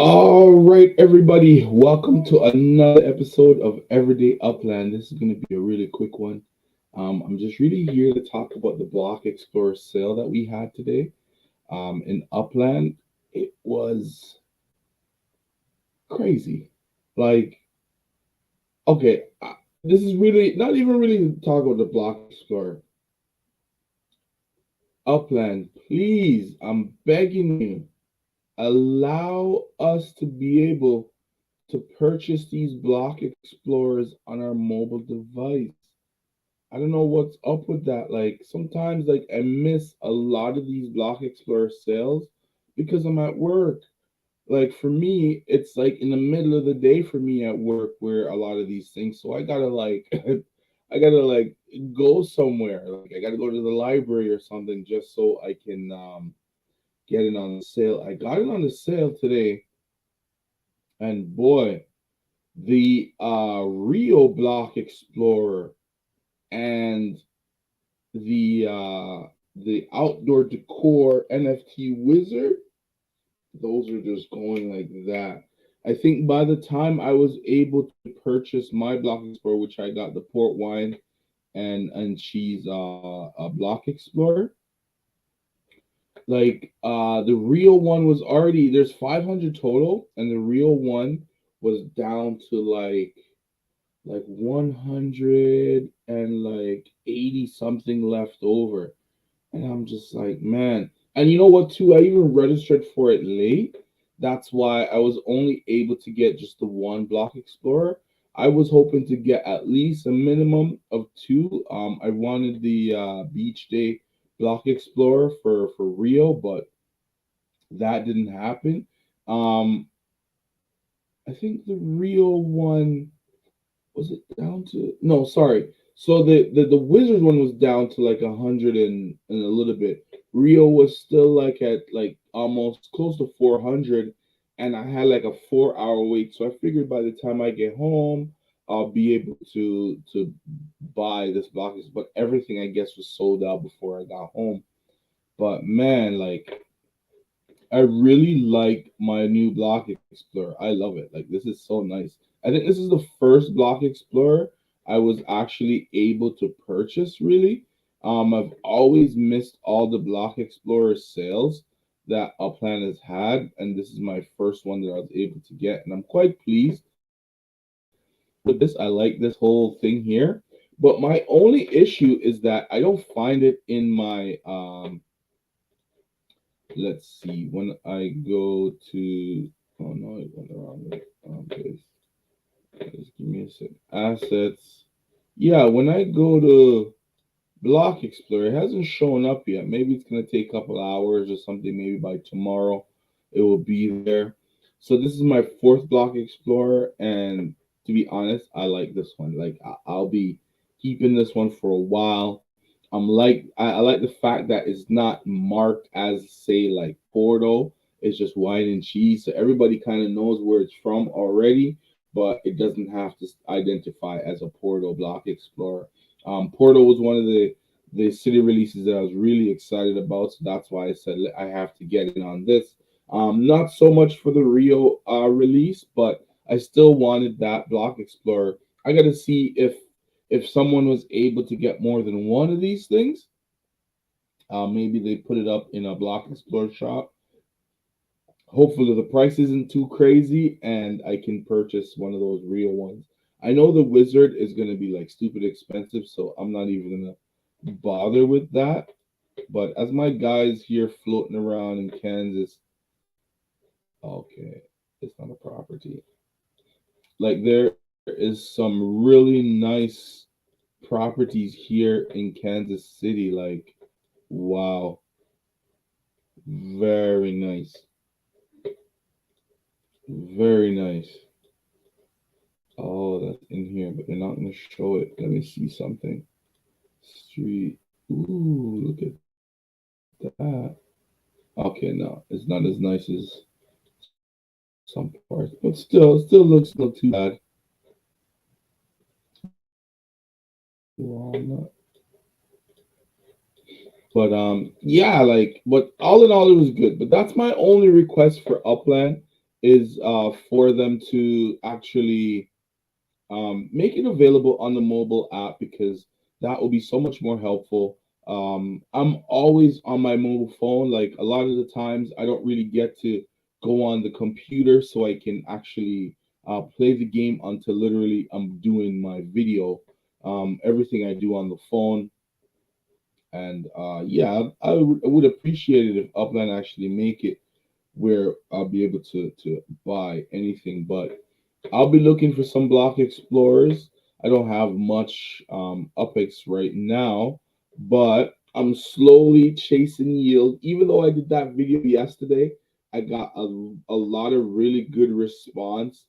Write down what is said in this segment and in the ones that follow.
All right, everybody, welcome to another episode of Everyday Upland. This is going to be a really quick one. I'm just really here to talk about the Block Explorer sale that we had today in Upland. It was crazy. Like, okay, this is really not even really to talk about the Block Explorer. Upland, please, I'm begging you, allow us to be able to purchase these block explorers on our mobile device. I don't know what's up with that. Like sometimes like I miss a lot of these block explorer sales because I'm at work. Like for me, it's like in the middle of the day for me at work where a lot of these things. So I gotta like I gotta like go somewhere. Like I gotta go to the library or something just so I can get it on the sale. I got it on the sale today and boy, the Rio Block Explorer and the Outdoor Decor NFT Wizard, those are just going like that. I think by the time I was able to purchase my Block Explorer, which I got the port wine and cheese a Block Explorer, like the real one was already there's 500 total, and the real one was down to like 100 and like 80 something left over. And I'm just like, man. And you know what, too? I even registered for it late. That's why I was only able to get just the one Block Explorer. I was hoping to get at least a minimum of two. I wanted the Beach Day Block Explorer for Rio, but that didn't happen. Um, I think the real one was it down to no sorry so the wizard one was down to like 100 and a little bit. Rio was still like at like almost close to 400, and I had like a 4 hour wait, so I figured by the time I get home I'll be able to buy this block, but everything I guess was sold out before I got home. But man, like I really like my new Block Explorer. I love it. Like this is so nice. I think this is the first Block Explorer I was actually able to purchase. Really, I've always missed all the Block Explorer sales that Upland has had, and this is my first one that I was able to get, and I'm quite pleased with this. I like this whole thing here, but my only issue is that I don't find it in my let's see when I go to oh no, I went the wrong way. Place. Just give me a sec. Assets. Yeah, when I go to Block Explorer, it hasn't shown up yet. Maybe it's gonna take a couple hours or something. Maybe by tomorrow it will be there. So this is my fourth Block Explorer, and to be honest, I like this one. Like I'll be keeping this one for a while. I like the fact that it's not marked as say like Porto. It's just wine and cheese, so everybody kind of knows where it's from already, but it doesn't have to identify as a Porto Block Explorer. Porto was one of the city releases that I was really excited about, so that's why I said I have to get in on this. Not so much for the Rio release, but I still wanted that Block Explorer. I got to see if someone was able to get more than one of these things. Maybe they put it up in a Block Explorer shop. Hopefully the price isn't too crazy and I can purchase one of those real ones. I know the wizard is gonna be like stupid expensive, so I'm not even gonna bother with that. But as my guys here floating around in Kansas, okay, it's not a property. Like there is some really nice properties here in Kansas City. Like, wow, very nice, very nice. Oh, that's in here, but they're not gonna show it. Let me see something. Street. Ooh, look at that. Okay, no, it's not as nice as some parts, but still looks not too bad. Walnut. But yeah, like, but all in all, it was good. But that's my only request for Upland. is for them to actually make it available on the mobile app, because that will be so much more helpful. I'm always on my mobile phone. Like a lot of the times, I don't really get to go on the computer so I can actually play the game until literally I'm doing my video. Everything I do on the phone. And yeah, I would appreciate it if Upland actually make it where I'll be able to buy anything. But I'll be looking for some block explorers. I don't have much UPX right now, but I'm slowly chasing yield. Even though I did that video yesterday, I got a lot of really good response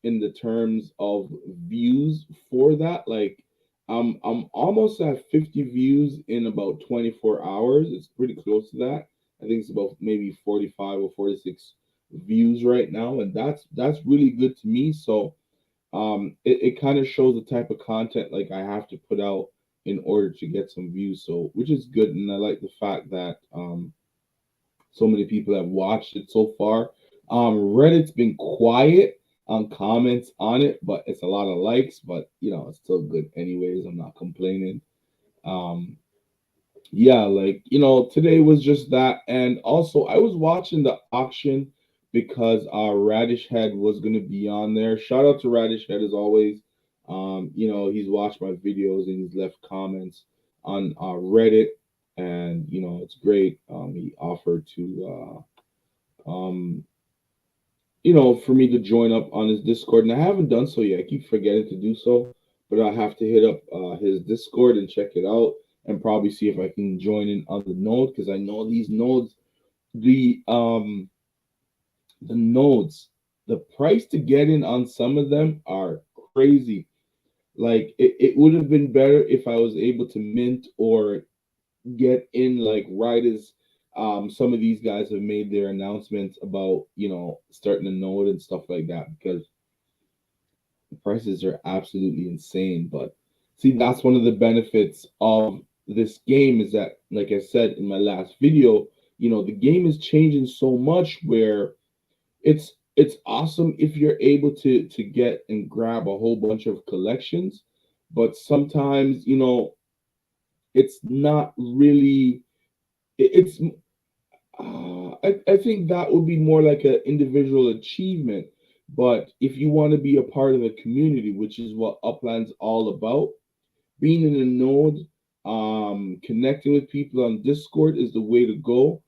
in the terms of views for that. Like I'm almost at 50 views in about 24 hours. It's pretty close to that. I think it's about maybe 45 or 46 views right now, and that's really good to me. So it kind of shows the type of content like I have to put out in order to get some views. So which is good, and I like the fact that so many people have watched it so far. Reddit's been quiet on comments on it, but it's a lot of likes. But it's still good anyways. I'm not complaining. Um, yeah, like today was just that, and also I was watching the auction because Radish Head was gonna be on there. Shout out to Radish Head as always. He's watched my videos and he's left comments on Reddit, and it's great. He offered to for me to join up on his Discord, and I haven't done so yet. I keep forgetting to do so, but I have to hit up his Discord and check it out, and probably see if I can join in on the node, because I know these nodes, the the nodes, the price to get in on some of them are crazy. Like it would have been better if I was able to mint or get in like right as some of these guys have made their announcements about starting a node and stuff like that, because the prices are absolutely insane. But see, that's one of the benefits of this game, is that, like I said in my last video, the game is changing so much where it's awesome if you're able to get and grab a whole bunch of collections, but sometimes it's not really it's I think that would be more like an individual achievement. But if you want to be a part of the community, which is what Upland's all about, being in a node, connecting with people on Discord is the way to go.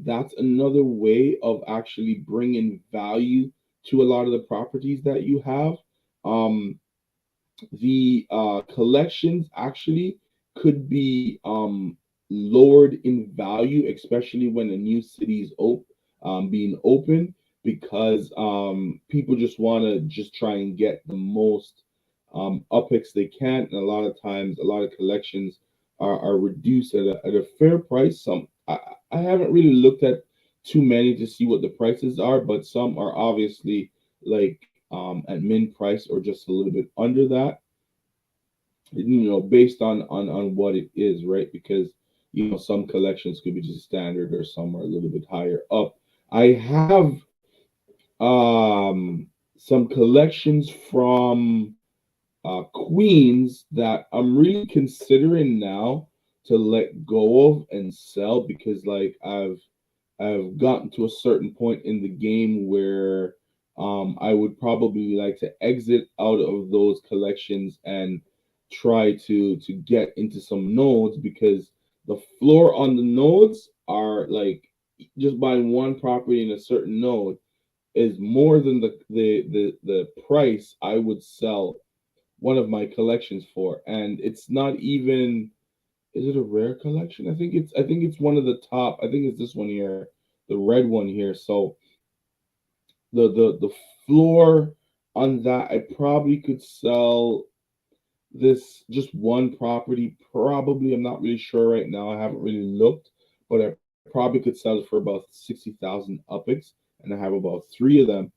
That's another way of actually bringing value to a lot of the properties that you have. Um, the collections actually could be lowered in value, especially when a new city is being open, because people just want to just try and get the most upticks they can, and a lot of times, a lot of collections are reduced at a fair price. I haven't really looked at too many to see what the prices are, but some are obviously like at min price or just a little bit under that, based on what it is, right? Because some collections could be just standard, or some are a little bit higher up. I have some collections from queens that I'm really considering now to let go of and sell, because like I've gotten to a certain point in the game where I would probably like to exit out of those collections and try to get into some nodes, because the floor on the nodes are like, just buying one property in a certain node is more than the price I would sell one of my collections for. And it's not even, is it a rare collection? I think it's one of the top. I think it's this one here, the red one here. So the floor on that, I probably could sell this just one property. Probably, I'm not really sure right now. I haven't really looked, but I probably could sell it for about 60,000 upix, and I have about three of them.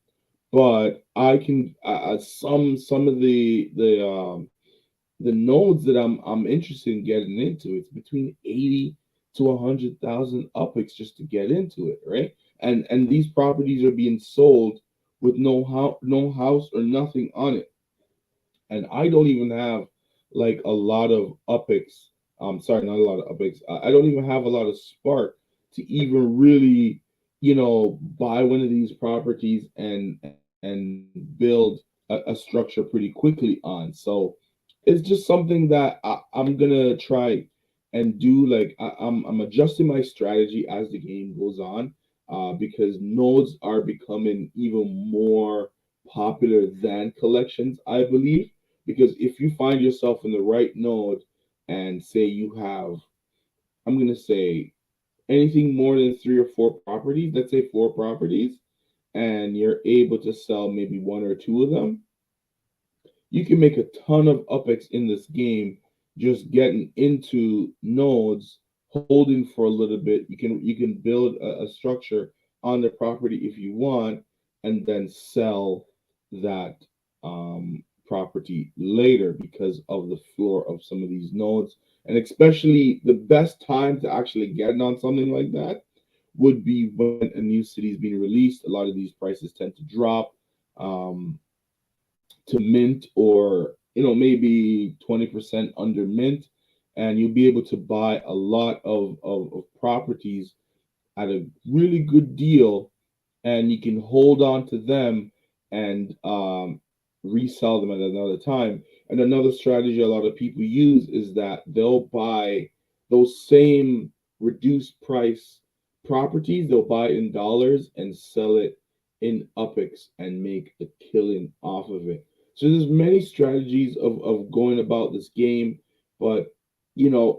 But I can some of the nodes that I'm interested in getting into, it's between 80 to 100,000 upix just to get into it, right? and these properties are being sold with no house or nothing on it. And I don't even have like a lot of upics. Sorry, not a lot of upics. I don't even have a lot of spark to even really, buy one of these properties and build a structure pretty quickly on. So it's just something that I'm gonna try and do. Like I'm adjusting my strategy as the game goes on, because nodes are becoming even more popular than collections, I believe. Because if you find yourself in the right node and say you have, I'm going to say anything more than three or four properties, let's say four properties, and you're able to sell maybe one or two of them, you can make a ton of upex in this game just getting into nodes, holding for a little bit. You can build a structure on the property if you want, and then sell that property later because of the floor of some of these nodes. And especially the best time to actually get on something like that would be when a new city is being released. A lot of these prices tend to drop. Um, to mint, or maybe 20% under mint, and you'll be able to buy a lot of properties at a really good deal, and you can hold on to them and resell them at another time. And another strategy a lot of people use is that they'll buy those same reduced price properties, they'll buy in dollars and sell it in UPIX and make a killing off of it. So there's many strategies of going about this game, but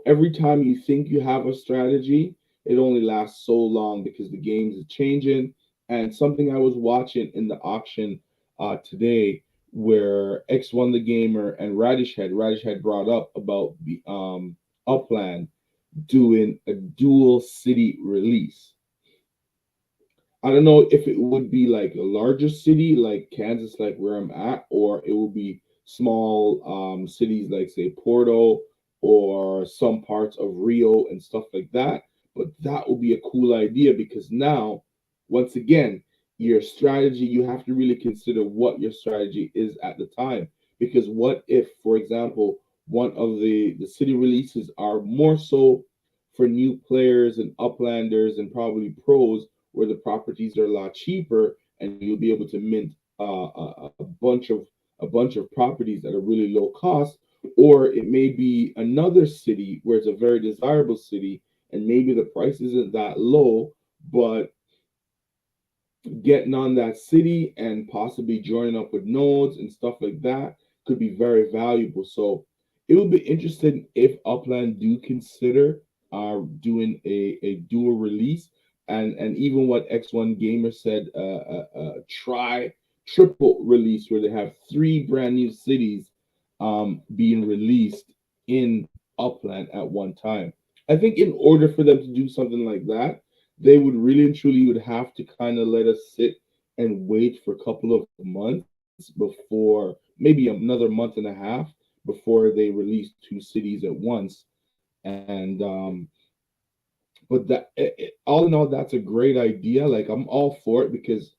every time you think you have a strategy, it only lasts so long because the games are changing. And something I was watching in the auction today, where X1 the Gamer and Radish had brought up about the Upland doing a dual city release. I don't know if it would be like a larger city like Kansas, like where I'm at, or it will be small cities like say Porto or some parts of Rio and stuff like that. But that would be a cool idea because now, once again, your strategy, you have to really consider what your strategy is at the time. Because what if, for example, one of the city releases are more so for new players and uplanders and probably pros, where the properties are a lot cheaper and you'll be able to mint a bunch of properties at a really low cost. Or it may be another city where it's a very desirable city and maybe the price isn't that low, but getting on that city and possibly joining up with nodes and stuff like that could be very valuable. So it would be interesting if Upland do consider doing a dual release, and even what X1 Gamer said, try triple release where they have three brand new cities being released in Upland at one time. I think in order for them to do something like that, they would really and truly would have to kind of let us sit and wait for a couple of months before, maybe another month and a half before they release two cities at once. And but all in all, that's a great idea. Like I'm all for it because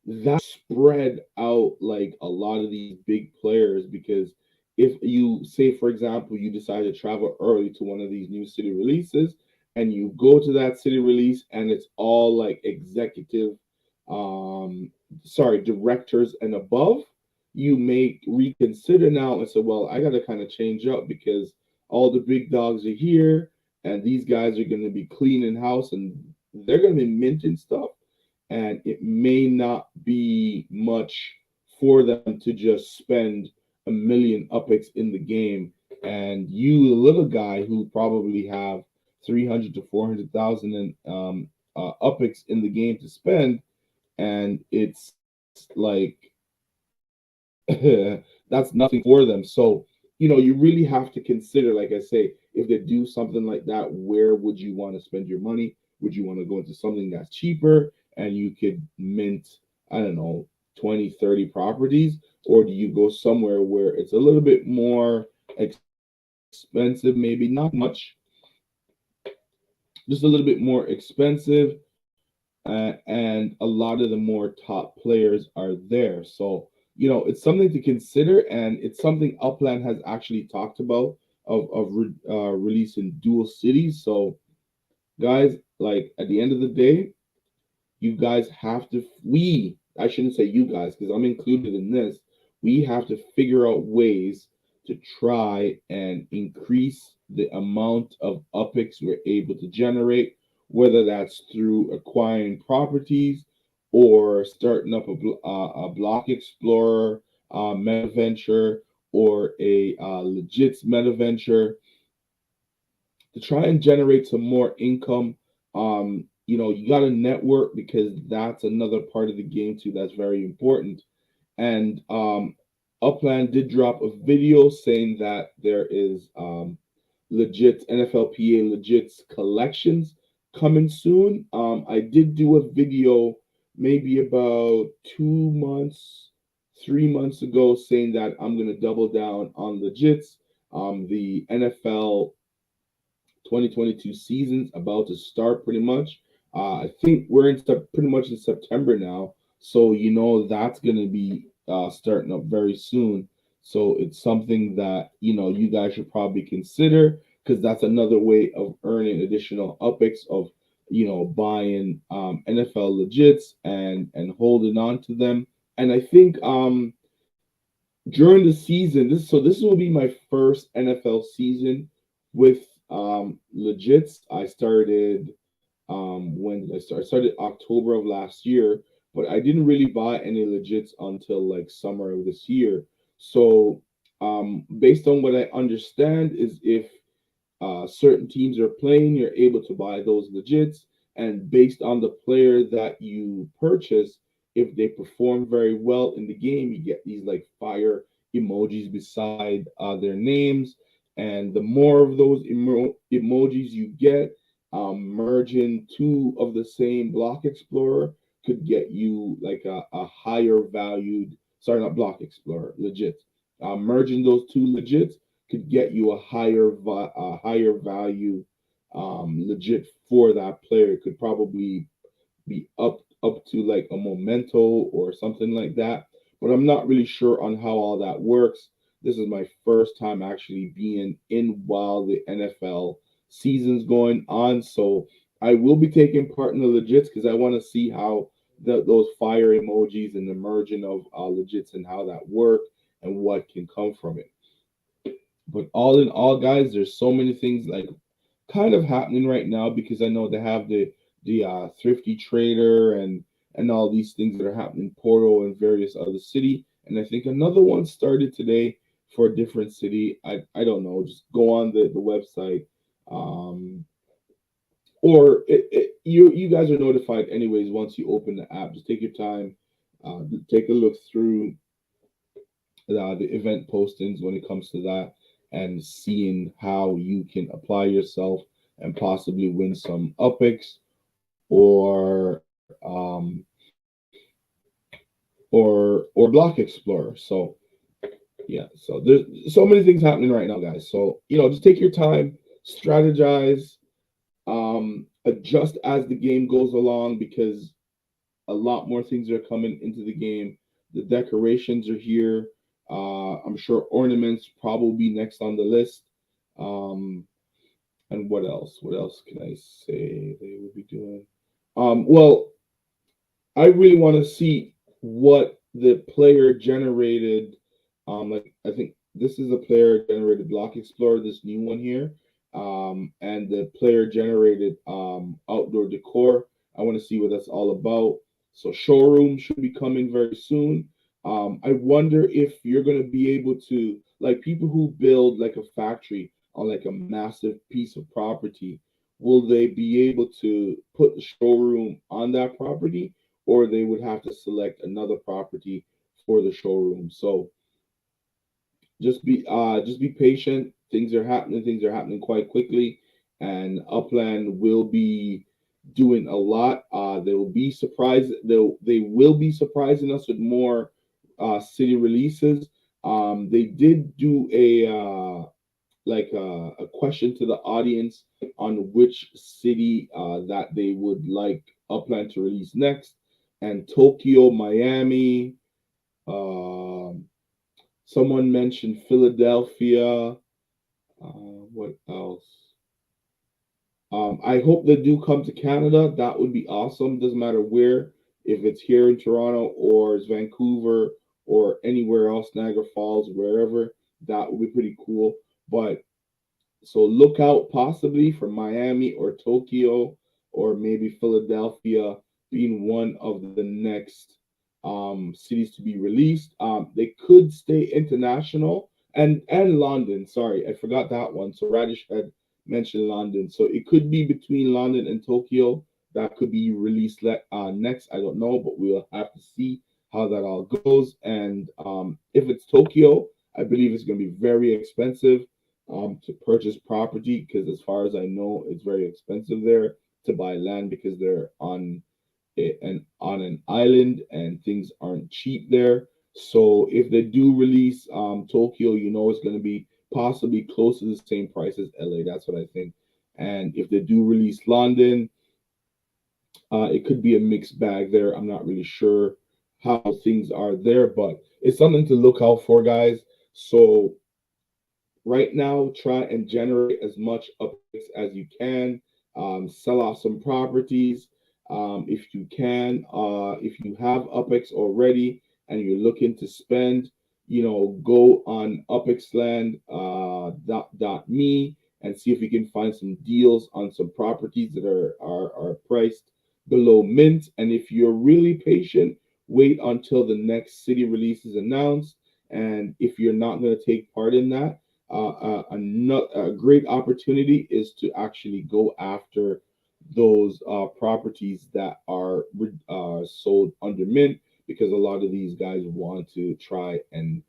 that spread out like a lot of these big players. Because if you say, for example, you decide to travel early to one of these new city releases and you go to that city release and it's all like executive, um sorry, directors and above, you may reconsider now and say, well, I got to kind of change up because all the big dogs are here and these guys are going to be cleaning house and they're going to be minting stuff, and it may not be much for them to just spend a million upex in the game, and you, the little guy who probably have 300 to 400,000 in upex in the game to spend, and it's like that's nothing for them. So you really have to consider, like I say, if they do something like that, where would you want to spend your money? Would you want to go into something that's cheaper and you could mint, I don't know, 20, 30 properties? Or do you go somewhere where it's a little bit more expensive, maybe not much, just a little bit more expensive, and a lot of the more top players are there. So it's something to consider, and it's something Upland has actually talked about of releasing dual cities. So guys, like at the end of the day, you guys have to we I shouldn't say you guys because I'm included in this. We have to figure out ways to try and increase the amount of upics we're able to generate, whether that's through acquiring properties or starting up a block explorer meta venture, or a legit meta venture to try and generate some more income. You got to network because that's another part of the game too that's very important. And Upland did drop a video saying that there is legit NFLPA legit collections coming soon. I did do a video maybe about 2 months, 3 months ago saying that I'm gonna double down on legits. The NFL 2022 season's about to start pretty much. I think we're pretty much in September now, so that's gonna be starting up very soon. So it's something that you guys should probably consider because that's another way of earning additional upics of buying NFL legits and holding on to them. And I think during the season, this will be my first NFL season with legits. I started when did I start? I started October of last year, but I didn't really buy any legits until like summer of this year. So based on what I understand is if certain teams are playing, you're able to buy those legits. And based on the player that you purchase, if they perform very well in the game, you get these like fire emojis beside their names. And the more of those emojis you get, merging two of the same block explorer could get you like a higher valued, sorry, not block explorer, legit. Merging those two legits could get you a higher value legit for that player. It could probably be up to like a memento or something like that. But I'm not really sure on how all that works. This is my first time actually being in while the NFL season's going on. So I will be taking part in the legits because I want to see how those fire emojis and the merging of legits and how that work and what can come from it. But all in all, guys, there's so many things like kind of happening right now because I know they have the thrifty trader and all these things that are happening in Porto and various other city. And I think another one started today for a different city. I don't know. Just go on the website. Or you guys are notified anyways once you open the app. Just take your time, take a look through the event postings when it comes to that, and seeing how you can apply yourself and possibly win some upics or block explorer. So yeah, so there's so many things happening right now, guys. So just take your time, strategize, adjust as the game goes along because a lot more things are coming into the game. The decorations are here. I'm sure ornaments probably next on the list. Um, and what else? What else can I say they will be doing? Well, I really want to see what the player generated. Like I think this is a player generated block explorer, this new one here. And the player generated outdoor decor. I want to see what that's all about. So showroom should be coming very soon. I wonder if you're gonna be able to like people who build like a factory on like a massive piece of property. Will they be able to put the showroom on that property, or they would have to select another property for the showroom? So just be patient. Things are happening quite quickly, and Upland will be doing a lot. They will be surprising us with more city releases. They did do a question to the audience on which city that they would like Upland to release next, and Tokyo, Miami. Um, Someone mentioned Philadelphia. What else? I hope they do come to Canada. That would be awesome. Doesn't matter where, if it's here in Toronto or it's Vancouver or anywhere else, Niagara Falls, wherever. That would be pretty cool. But so look out possibly for Miami or Tokyo or maybe Philadelphia being one of the next cities to be released. They could stay international and London. Sorry, I forgot that one. So Radish had mentioned London. So it could be between London and Tokyo. That could be released next. I don't know, but we'll have to see how that all goes. And if it's Tokyo, I believe it's going to be very expensive to purchase property because, as far as I know, it's very expensive there to buy land because they're on an island and things aren't cheap there. So if they do release Tokyo, it's going to be possibly close to the same price as LA. That's what I think. And if they do release London, it could be a mixed bag there. I'm not really sure how things are there, but it's something to look out for, guys. So right now, try and generate as much upticks as you can. Sell off some properties if you can. If you have upx already and you're looking to spend, go on upxland dot me and see if you can find some deals on some properties that are priced below mint. And if you're really patient, wait until the next city release is announced. And if you're not going to take part in that, a great opportunity is to actually go after those properties that are sold under mint because a lot of these guys want to try and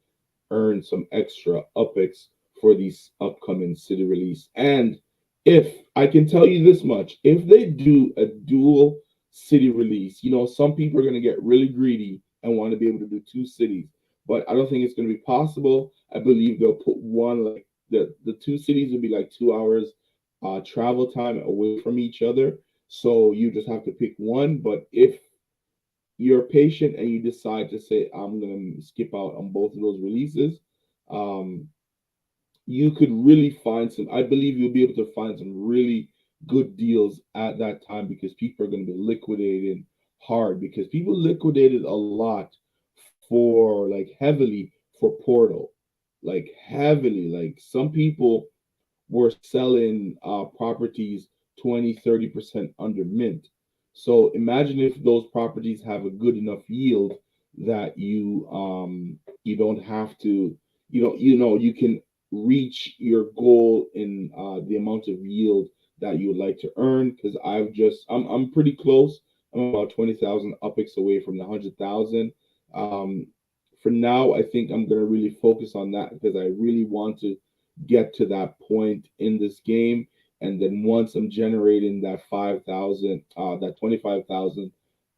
earn some extra UPIX for these upcoming city release. And if I can tell you this much, if they do a dual city release, some people are going to get really greedy and want to be able to do two cities. But I don't think it's going to be possible. I believe they'll put one like the two cities will be like 2 hours travel time away from each other. So you just have to pick one. But if you're patient and you decide to say I'm gonna skip out on both of those releases, um, you could really find some. I believe you'll be able to find some really good deals at that time because people are going to be liquidating hard because people liquidated a lot for like heavily for Portal, like heavily. Like some people were selling properties 20-30% under mint. So imagine if those properties have a good enough yield that you don't have to you can reach your goal in the amount of yield that you would like to earn because I'm pretty close. I'm about 20,000 upix away from the 100,000. Um, for now, I think I'm gonna really focus on that because I really want to get to that point in this game. And then once I'm generating that 5,000, that 25,000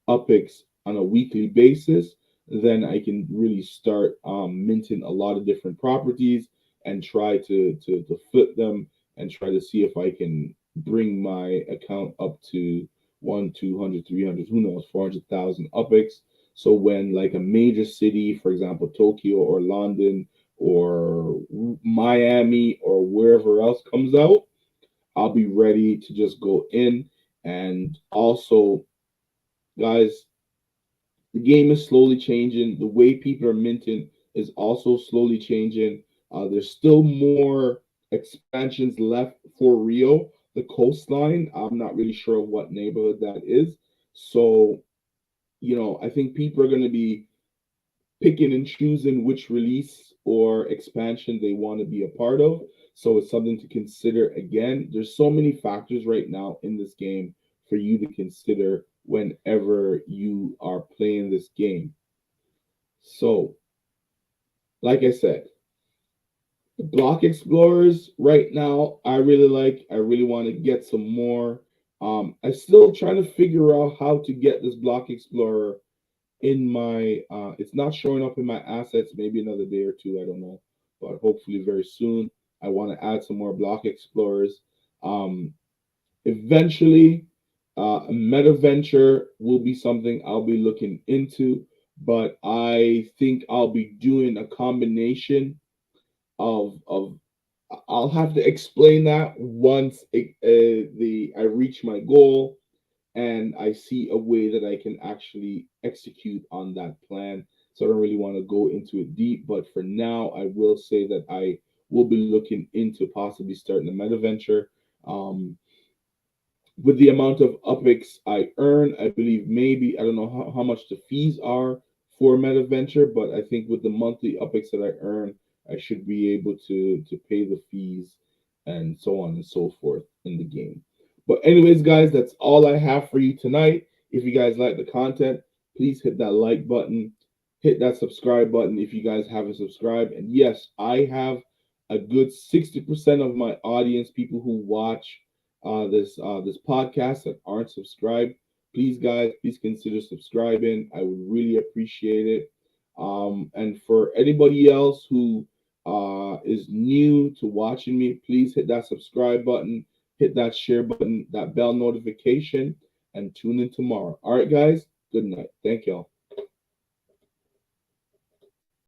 UPIX on a weekly basis, then I can really start minting a lot of different properties and try to flip them and try to see if I can bring my account up to one, 200, 300, who knows, 400,000 UPIX. So when like a major city, for example, Tokyo or London or Miami or wherever else comes out, I'll be ready to just go in. And also, guys, the game is slowly changing. The way people are minting is also slowly changing. There's still more expansions left for Rio, the coastline. I'm not really sure what neighborhood that is. So, I think people are going to be picking and choosing which release or expansion they want to be a part of. So it's something to consider. Again, there's so many factors right now in this game for you to consider whenever you are playing this game. So, like I said, the block explorers right now, I really like. I really want to get some more. I'm still trying to figure out how to get this block explorer in my it's not showing up in my assets, maybe another day or two, I don't know, but hopefully very soon. I want to add some more block explorers. Eventually, Meta venture will be something I'll be looking into, but I think I'll be doing a combination of I'll have to explain that once the I reach my goal and I see a way that I can actually execute on that plan. So I don't really want to go into it deep, but for now, I will say that I will be looking into possibly starting a meta venture. Um, with the amount of UPIX I earn, I believe maybe I don't know how much the fees are for Meta Venture, but I think with the monthly UPIX that I earn, I should be able to pay the fees and so on and so forth in the game. But anyways, guys, that's all I have for you tonight. If you guys like the content, please hit that like button, hit that subscribe button if you guys haven't subscribed. And yes, I have a good 60% of my audience, people who watch this podcast that aren't subscribed, please guys, please consider subscribing. I would really appreciate it. And for anybody else who is new to watching me, please hit that subscribe button, hit that share button, that bell notification, and tune in tomorrow. All right, guys. Good night. Thank y'all.